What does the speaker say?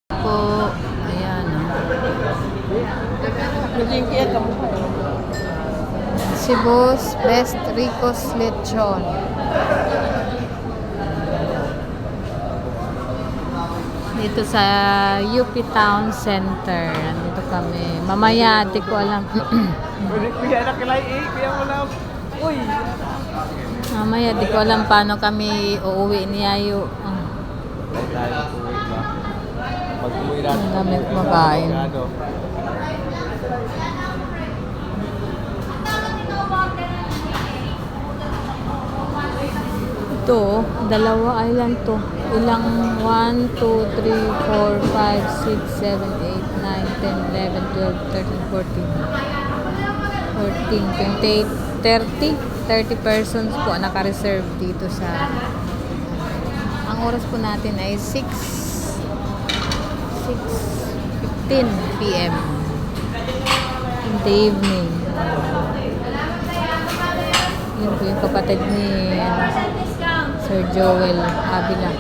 Po. Ayan, Cebu's Best Rico's Lechon. Dito sa UP Town Center. Nandito kami. Mamaya, di ko alam. Mamaya, di ko alam paano kami uuwi ni Yayo. Pag-uwi natin, Ang dami kumakain. Ito, dalawa island to. Ilang 1, 2, 3, 4, 5, 6, 7, 8, 9, 10, 11, 12, 13, 14, 14, 28, 30 persons po naka-reserve dito sa ang oras po natin ay 6:15 PM in the evening. Yun po yung kapatid ni Sir Joel Avila.